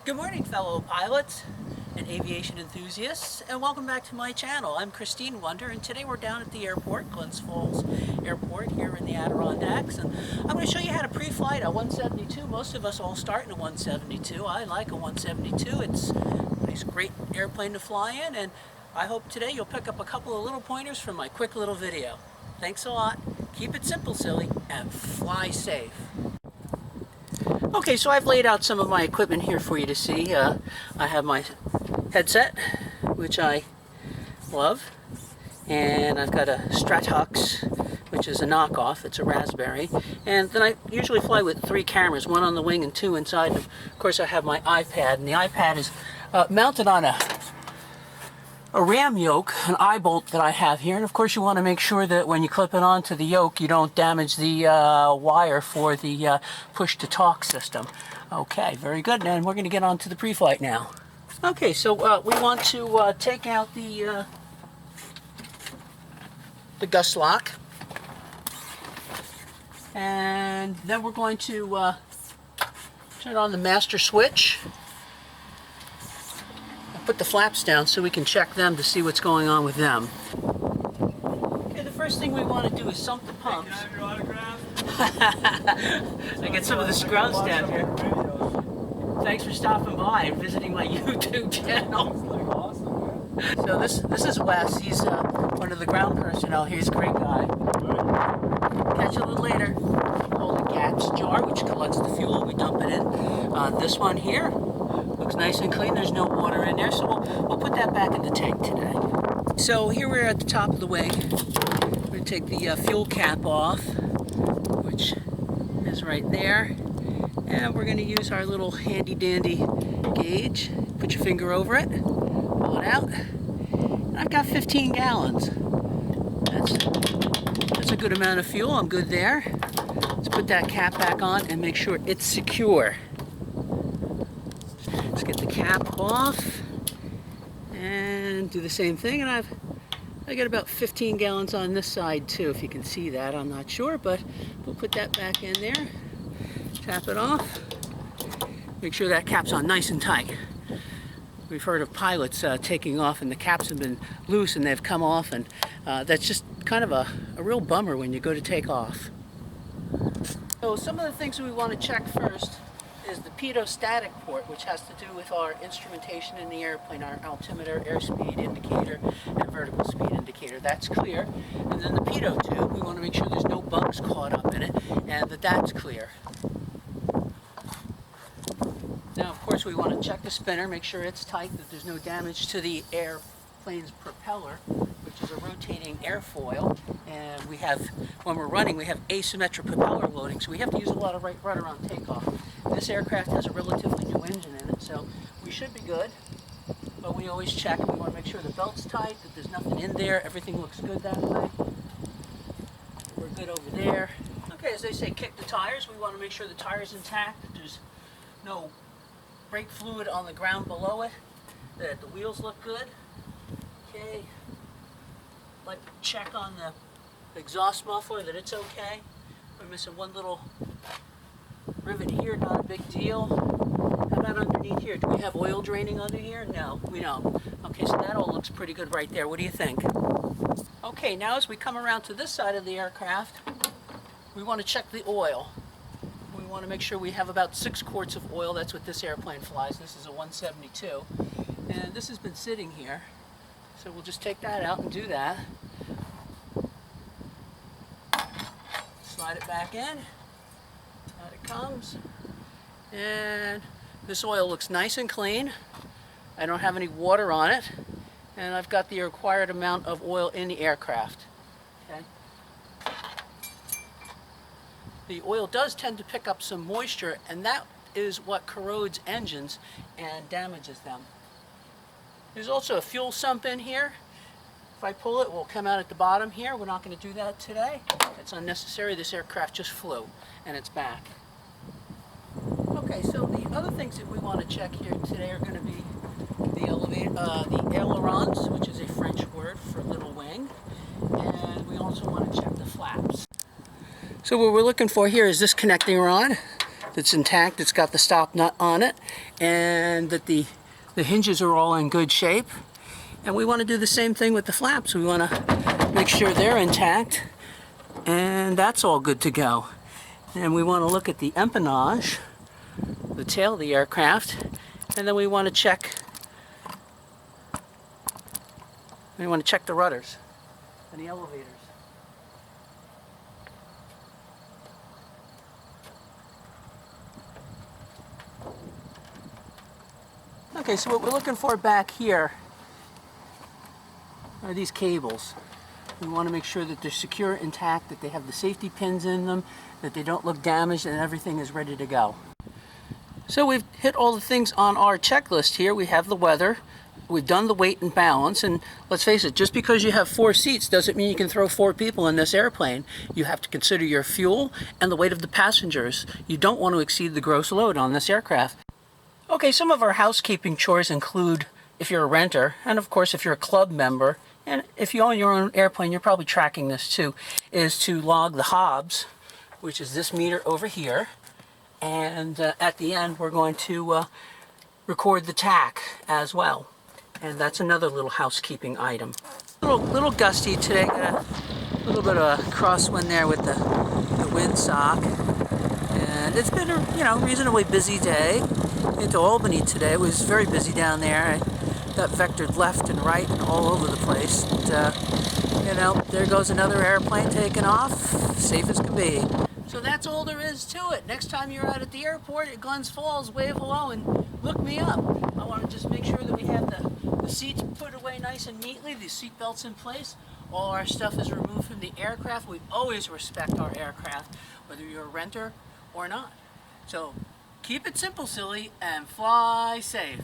Good morning, fellow pilots and aviation enthusiasts, and welcome back to my channel. I'm Christine Wonder, and today we're down at the airport, Glens Falls Airport here in the Adirondacks, and I'm going to show you how to pre-flight a 172. Most of us all start in a 172. I like a 172. It's a nice, great airplane to fly in, and I hope today you'll pick up a couple of little pointers from my quick little video. Thanks a lot. Keep it simple, silly, and fly safe. Okay, so I've laid out some of my equipment here for you to see. I have my headset, which I love, and I've got a Skyhawk, which is a knockoff. It's a Raspberry, and then I usually fly with 3 cameras, 1 on the wing and 2 inside. And of course, I have my iPad, and the iPad is mounted on a ram yoke, an eye bolt that I have here, and of course you want to make sure that when you clip it onto the yoke you don't damage the wire for the push-to-talk system. Okay, very good, and we're going to get on to the pre-flight now. Okay, so we want to take out the gust lock, and then we're going to turn on the master switch. Put the flaps down so we can check them to see what's going on with them. Okay, the first thing we want to do is sump the pumps. Can I have your autograph? I get some of the scrubs down here. Thanks for stopping by and visiting my YouTube channel. So this is Wes. He's one of the ground personnel. He's a great guy. Catch you a little later. Hold the gas jar, which collects the fuel. We dump it in. This one here looks nice and clean. There's no water in there, so we'll put that back in the tank today. So here we're at the top of the wing. We're going to take the fuel cap off, which is right there. And we're going to use our little handy dandy gauge. Put your finger over it, pull it out. And I've got 15 gallons. That's a good amount of fuel. I'm good there. Let's put that cap back on and make sure it's secure. Let's get the cap off and do the same thing, and I got about 15 gallons on this side too, if you can see that. I'm not sure, but we'll put that back in there, tap it off, make sure that cap's on nice and tight. We've heard of pilots taking off and the caps have been loose and they've come off, and that's just kind of a real bummer when you go to take off. So some of the things we want to check first is the Pitot Static port, which has to do with our instrumentation in the airplane, our altimeter, airspeed indicator, and vertical speed indicator. That's clear. And then the pitot tube, we want to make sure there's no bugs caught up in it, and that's clear. Now, of course, we want to check the spinner, make sure it's tight, that there's no damage to the airplane's propeller, which is a rotating airfoil. And we have, when we're running, we have asymmetric propeller loading, so we have to use a lot of right rudder on takeoff. This aircraft has a relatively new engine in it, so we should be good. But we always check. We want to make sure the belt's tight, that there's nothing in there, everything looks good that way. We're good over there. Okay, as they say, kick the tires. We want to make sure the tire's intact, that there's no brake fluid on the ground below it, that the wheels look good. Okay. Like to check on the exhaust muffler, that it's okay. We're missing one little rivet here, not a big deal. How about underneath here? Do we have oil draining under here? No, we don't. Okay, so that all looks pretty good right there. What do you think? Okay, now as we come around to this side of the aircraft, we want to check the oil. We want to make sure we have about 6 quarts of oil. That's what this airplane flies. This is a 172. And this has been sitting here. So we'll just take that out and do that. Slide it back in. Out it comes. And this oil looks nice and clean. I don't have any water on it. And I've got the required amount of oil in the aircraft. Okay. The oil does tend to pick up some moisture, and that is what corrodes engines and damages them. There's also a fuel sump in here. If I pull it, it will come out at the bottom here. We're not going to do that today. It's unnecessary. This aircraft just flew, and it's back. Okay, so the other things that we want to check here today are going to be the ailerons, which is a French word for little wing, and we also want to check the flaps. So what we're looking for here is this connecting rod. that's intact, it's got the stop nut on it, and that the hinges are all in good shape. And we want to do the same thing with the flaps. We want to make sure they're intact, and that's all good to go. And we want to look at the empennage, the tail of the aircraft, and then we want to check the rudders and the elevators. Okay, so what we're looking for back here are these cables. We want to make sure that they're secure, intact, that they have the safety pins in them, that they don't look damaged, and everything is ready to go. So we've hit all the things on our checklist here. We have the weather, we've done the weight and balance, and let's face it, just because you have 4 seats doesn't mean you can throw 4 people in this airplane. You have to consider your fuel and the weight of the passengers. You don't want to exceed the gross load on this aircraft. Okay, some of our housekeeping chores include, if you're a renter, and of course if you're a club member, and if you own your own airplane, you're probably tracking this too, is to log the hobs, which is this meter over here. And at the end, we're going to record the tack as well. And that's another little housekeeping item. Little gusty today. Got a little bit of a crosswind there with the windsock. And it's been a reasonably busy day. Into Albany today. It was very busy down there. I got vectored left and right and all over the place. And, there goes another airplane taking off, safe as can be. So that's all there is to it. Next time you're out at the airport at Glens Falls, wave hello and look me up. I want to just make sure that we have the seats put away nice and neatly, the seat belts in place. All our stuff is removed from the aircraft. We always respect our aircraft, whether you're a renter or not. So keep it simple, silly, and fly safe.